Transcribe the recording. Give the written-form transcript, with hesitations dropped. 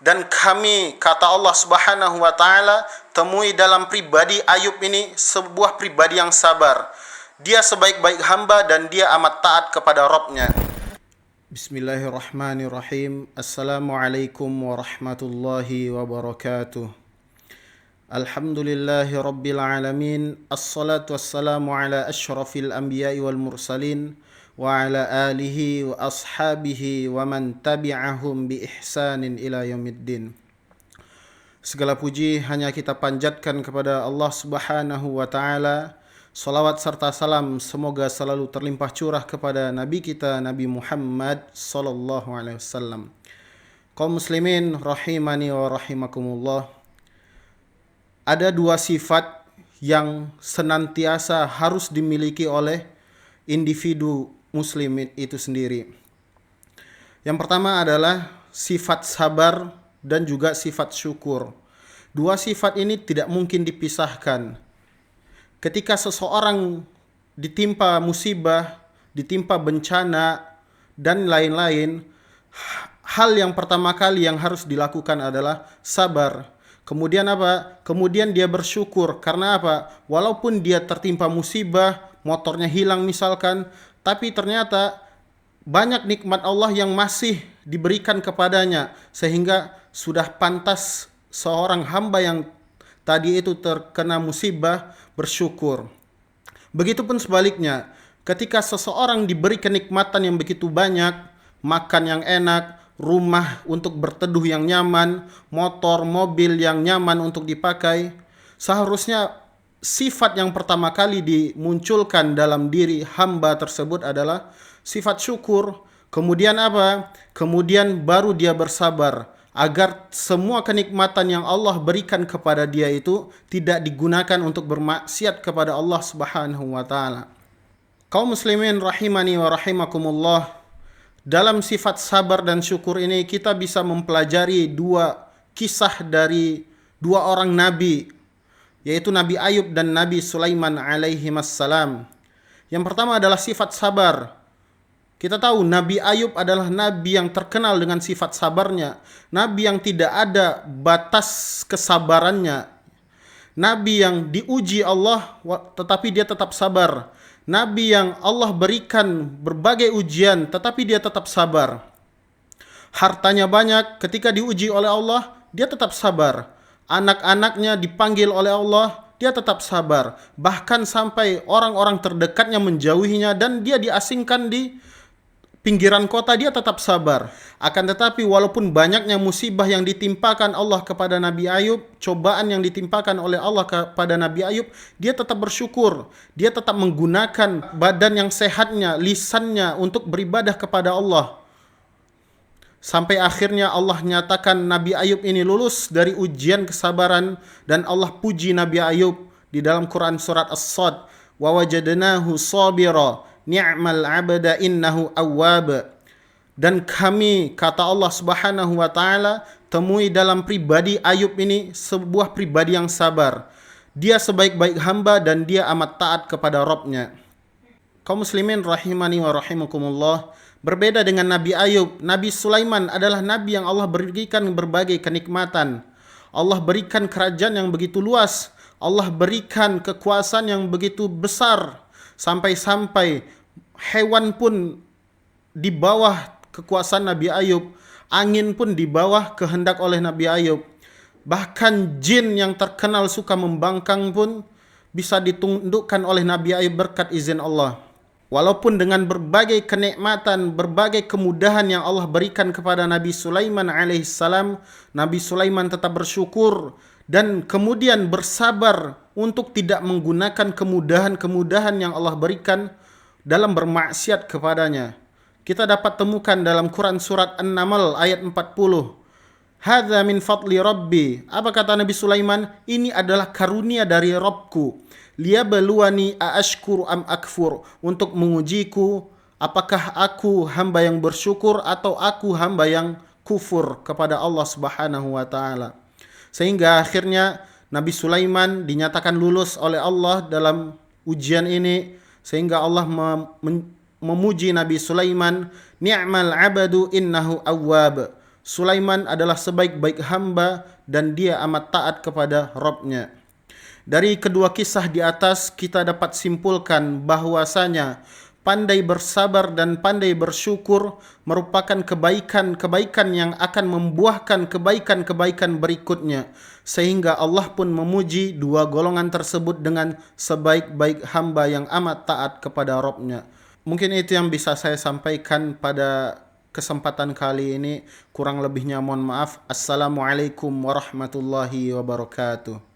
Dan kami, kata Allah Subhanahu wa taala, temui dalam pribadi Ayub ini sebuah pribadi yang sabar. Dia sebaik-baik hamba dan dia amat taat kepada Rabb-Nya. Bismillahirrahmanirrahim. Assalamualaikum warahmatullahi wabarakatuh. Alhamdulillahi rabbil alamin. Assalatu wassalamu ala asyrafil anbiya'i wal mursalin wa ala alihi wa ashabihi wa man tabi'ahum bi ihsanin ila yaumiddin. Segala puji hanya kita panjatkan kepada Allah Subhanahu wa taala. Salawat serta salam semoga selalu terlimpah curah kepada Nabi kita Nabi Muhammad sallallahu alaihi wasallam. Kaum muslimin rahimani wa rahimakumullah. Ada dua sifat yang senantiasa harus dimiliki oleh individu muslim itu sendiri. Yang pertama adalah sifat sabar dan juga sifat syukur. Dua sifat ini tidak mungkin dipisahkan. Ketika seseorang ditimpa musibah, ditimpa bencana, dan lain-lain, hal yang pertama kali yang harus dilakukan adalah sabar. Kemudian apa? Kemudian dia bersyukur. Karena apa? Walaupun dia tertimpa musibah, motornya hilang misalkan, tapi ternyata banyak nikmat Allah yang masih diberikan kepadanya, sehingga sudah pantas seorang hamba yang tadi itu terkena musibah bersyukur. Begitupun sebaliknya, ketika seseorang diberi kenikmatan yang begitu banyak, makan yang enak, rumah untuk berteduh yang nyaman, motor, mobil yang nyaman untuk dipakai, seharusnya sifat yang pertama kali dimunculkan dalam diri hamba tersebut adalah sifat syukur. Kemudian apa? Kemudian baru dia bersabar agar semua kenikmatan yang Allah berikan kepada dia itu tidak digunakan untuk bermaksiat kepada Allah Subhanahu wa taala. Kaum muslimin rahimani wa rahimakumullah, dalam sifat sabar dan syukur ini kita bisa mempelajari dua kisah dari dua orang nabi, yaitu Nabi Ayub dan Nabi Sulaiman alaihimassalam. Yang pertama adalah sifat sabar. Kita tahu Nabi Ayub adalah nabi yang terkenal dengan sifat sabarnya. Nabi yang tidak ada batas kesabarannya. Nabi yang diuji Allah tetapi dia tetap sabar. Nabi yang Allah berikan berbagai ujian tetapi dia tetap sabar. Hartanya banyak, ketika diuji oleh Allah dia tetap sabar. Anak-anaknya dipanggil oleh Allah, dia tetap sabar. Bahkan sampai orang-orang terdekatnya menjauhinya dan dia diasingkan di pinggiran kota, dia tetap sabar. Akan tetapi walaupun banyaknya musibah yang ditimpakan Allah kepada Nabi Ayub, cobaan yang ditimpakan oleh Allah kepada Nabi Ayub, dia tetap bersyukur. Dia tetap menggunakan badan yang sehatnya, lisannya untuk beribadah kepada Allah. Sampai akhirnya Allah nyatakan Nabi Ayub ini lulus dari ujian kesabaran, dan Allah puji Nabi Ayub di dalam Quran surat As-Sad, wa wajadnahu sabira ni'mal 'abda innahu awwab. Dan kami, kata Allah Subhanahu wa taala, temui dalam pribadi Ayub ini sebuah pribadi yang sabar. Dia sebaik-baik hamba dan dia amat taat kepada Rabb-Nya. Kaum muslimin rahimani wa rahimakumullah, berbeda dengan Nabi Ayub, Nabi Sulaiman adalah nabi yang Allah berikan berbagai kenikmatan. Allah berikan kerajaan yang begitu luas. Allah berikan kekuasaan yang begitu besar. Sampai-sampai hewan pun di bawah kekuasaan Nabi Ayub. Angin pun di bawah kehendak oleh Nabi Ayub. Bahkan jin yang terkenal suka membangkang pun bisa ditundukkan oleh Nabi Ayub berkat izin Allah. Walaupun dengan berbagai kenikmatan, berbagai kemudahan yang Allah berikan kepada Nabi Sulaiman alaihissalam, Nabi Sulaiman tetap bersyukur dan kemudian bersabar untuk tidak menggunakan kemudahan-kemudahan yang Allah berikan dalam bermaksiat kepadanya. Kita dapat temukan dalam Quran surat An-Naml ayat 40. Hadza min fadli Rabbi. Apa kata Nabi Sulaiman? Ini adalah karunia dari Rabbku. Liyabluwani aashkuru am akfur, untuk mengujiku apakah aku hamba yang bersyukur atau aku hamba yang kufur kepada Allah Subhanahu wa taala. Sehingga akhirnya Nabi Sulaiman dinyatakan lulus oleh Allah dalam ujian ini, sehingga Allah memuji Nabi Sulaiman, ni'mal abadu innahu awwab. Sulaiman adalah sebaik-baik hamba dan dia amat taat kepada Rabb-Nya. Dari kedua kisah di atas kita dapat simpulkan bahwasanya pandai bersabar dan pandai bersyukur merupakan kebaikan-kebaikan yang akan membuahkan kebaikan-kebaikan berikutnya. Sehingga Allah pun memuji dua golongan tersebut dengan sebaik-baik hamba yang amat taat kepada Rabb-Nya. Mungkin itu yang bisa saya sampaikan pada kesempatan kali ini. Kurang lebihnya mohon maaf. Assalamualaikum warahmatullahi wabarakatuh.